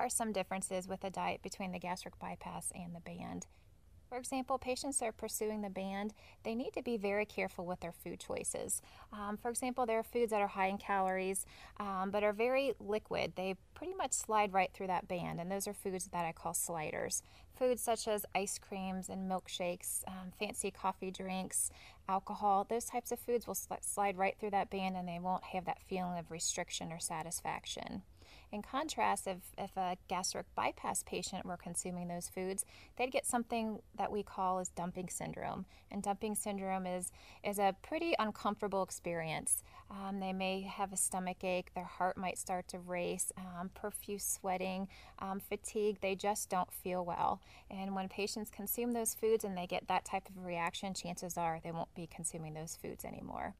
are some differences with the diet between the gastric bypass and the band. For example, patients that are pursuing the band, they need to be very careful with their food choices. For example, there are foods that are high in calories, but are very liquid. They pretty much slide right through that band, and those are foods that I call sliders. Foods such as ice creams and milkshakes, fancy coffee drinks, alcohol, those types of foods will slide right through that band, and they won't have that feeling of restriction or satisfaction. In contrast, if a gastric bypass patient were consuming those foods, they'd get something that we call as dumping syndrome. And dumping syndrome is a pretty uncomfortable experience. They may have a stomach ache, their heart might start to race, profuse sweating, fatigue. They just don't feel well. And when patients consume those foods and they get that type of reaction, chances are they won't be consuming those foods anymore.